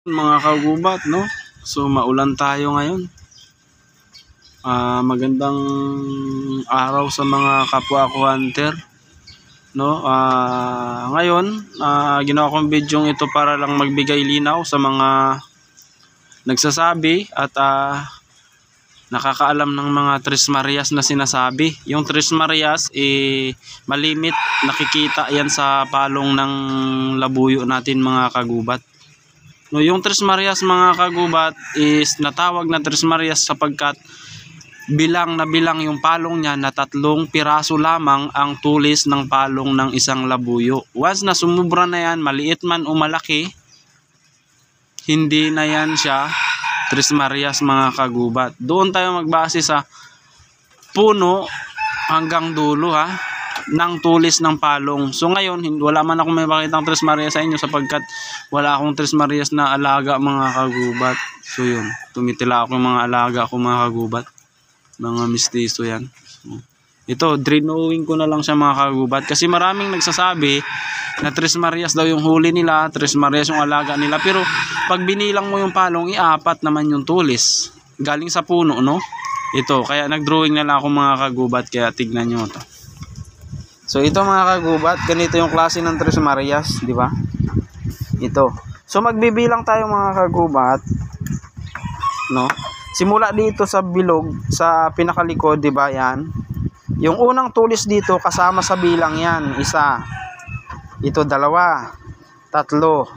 Mga kagubat, no? So maulan tayo ngayon. Magandang araw sa mga kapwa ko hunter, no? Ngayon, ginawa kong video ito para lang magbigay linaw sa mga nagsasabi at nakakaalam ng mga Tres Marias na sinasabi. Yung Tres Marias malimit, nakikita yan sa palong ng labuyo natin mga kagubat. No, yung Tres Marias mga kagubat is natawag na Tres Marias sapagkat bilang yung palong niya na 3 piraso lamang ang tulis ng palong ng isang labuyo. Once na sumubra na yan, maliit man o malaki, hindi na yan siya Tres Marias mga kagubat. Doon tayo magbase sa puno hanggang dulo ng tulis ng palong. So ngayon, wala man ako may makitang Tres Marias sa inyo sapagkat wala akong Tres Marias na alaga mga kagubat. So yun, tumitila ako yung mga alaga ko mga kagubat. Mga mistiso yan. So, ito, drenowing ko na lang siya mga kagubat. Kasi maraming nagsasabi na Tres Marias daw yung huli nila, Tres Marias yung alaga nila. Pero pag binilang mo yung palong, 4 naman yung tulis. Galing sa puno, no? Ito, kaya nagdrawing na lang ako mga kagubat. Kaya tignan nyo ito. So ito mga kagubat, ganito yung klase ng Tres Marias, di ba? Ito. So magbibilang tayo mga kagubat, no? Simula dito sa bilog, sa pinakalikod, di ba yan? Yung unang tulis dito kasama sa bilang yan, 1. Ito 2, 3.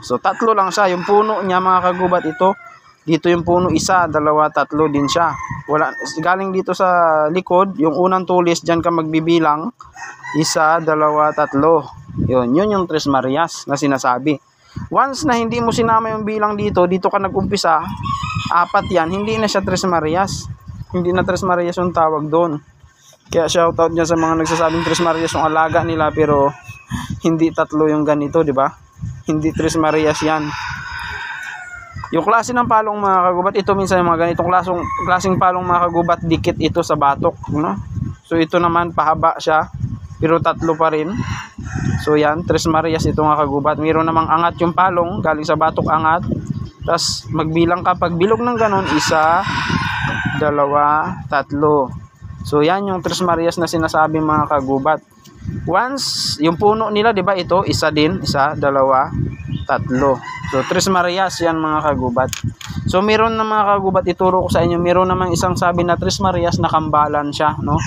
So 3 lang siya. Yung puno niya mga kagubat ito. Dito yung puno 1, 2, 3 din siya. Wala, galing dito sa likod, yung unang tulis diyan ka magbibilang. 1, 2, 3. Yun yung Tres Marias na sinasabi. Once na hindi mo sinama yung bilang dito ka nag-umpisa, 4 yan, hindi na siya Tres Marias. Hindi na Tres Marias yung tawag doon. Kaya shoutout dyan sa mga nagsasabing Tres Marias yung alaga nila pero hindi 3 yung ganito, di ba? Hindi Tres Marias yan. Yung klase ng palong mga kagubat, ito minsan yung mga ganitong klaseng palong mga kagubat, dikit ito sa batok, no? So ito naman pahaba siya pero 3 pa rin. So yan, Tres Marias ito mga kagubat. Mayroon namang angat yung palong, galing sa batok angat. Tapos magbilang ka pag bilog ng ganon, 1, 2, 3. So yan yung Tres Marias na sinasabi mga kagubat. Once yung puno nila, di ba ito, 1 din, 1, 2, 3. So Tres Marias yan mga kagubat. So meron na mga kagubat, ituro ko sa inyo, meron namang isang sabi na Tres Marias na kambalan siya, no?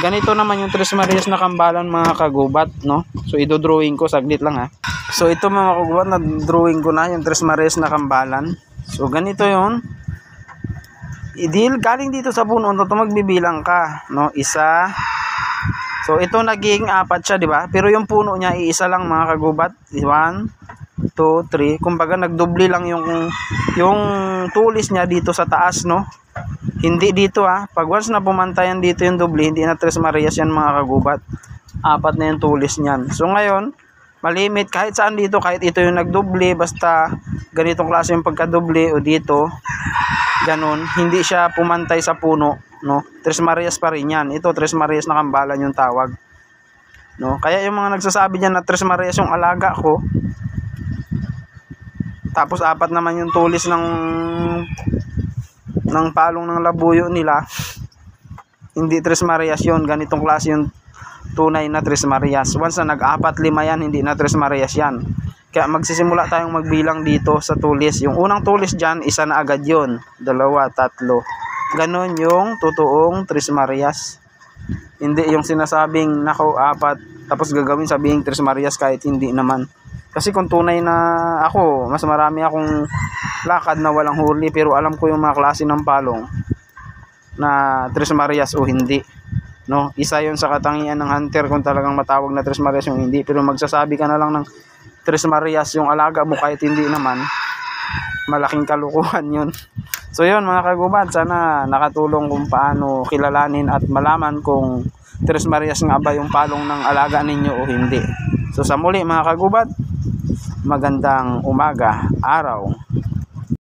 Ganito naman yung Tres Marias na kambalan mga kagubat, no? So i-drawing ko, saglit lang So ito mga kagubat, na drawing ko na yung Tres Marias na kambalan. So ganito yun. Galing dito sa puno, ito magbibilang ka, no? 1. So ito naging 4 siya, di ba? Pero yung puno niya iisa lang mga kagubat. 1, 2, 3. Kumbaga nagdoble lang yung tulis niya dito sa taas, no? Hindi dito Pag once na pumantayan dito yung doble, hindi na Tres Marias yan mga kagubat. 4 na yung tulis niyan. So ngayon, malimit kahit saan dito, kahit ito yung nagdoble, basta ganitong klase yung pagkadoble o dito, ganun, hindi siya pumantay sa puno, no? Tres Marias pa rin yan. Ito Tres Marias na kambalan yung tawag, no? Kaya yung mga nagsasabi diyan na Tres Marias yung alaga ko, tapos 4 naman yung tulis ng palong ng labuyo nila, hindi Tres Marias yun. Ganitong klase yung tunay na Tres Marias. Once na nag-4, 5 yan, hindi na Tres Marias yan. Kaya magsisimula tayong magbilang dito sa tulis. Yung unang tulis dyan, 1 na agad yun, 2, 3. Ganon yung totoong Tres Marias. Hindi yung sinasabing nako 4 tapos gagawin sabihing Tres Marias kahit hindi naman. Kasi kung tunay na ako, mas marami akong lakad na walang huli, pero alam ko yung mga klase ng palong na Tres Marias o hindi, no? Isa yun sa katangian ng hunter kung talagang matawag na Tres Marias yung hindi. Pero magsasabi ka na lang ng Tres Marias yung alaga mo kahit hindi naman, malaking kalukuhan yun. So yun mga kagubat, sana nakatulong kung paano kilalanin at malaman kung Tres Marias nga ba yung palong ng alaga ninyo o hindi. So sa muli mga kagubat, magandang umaga, araw.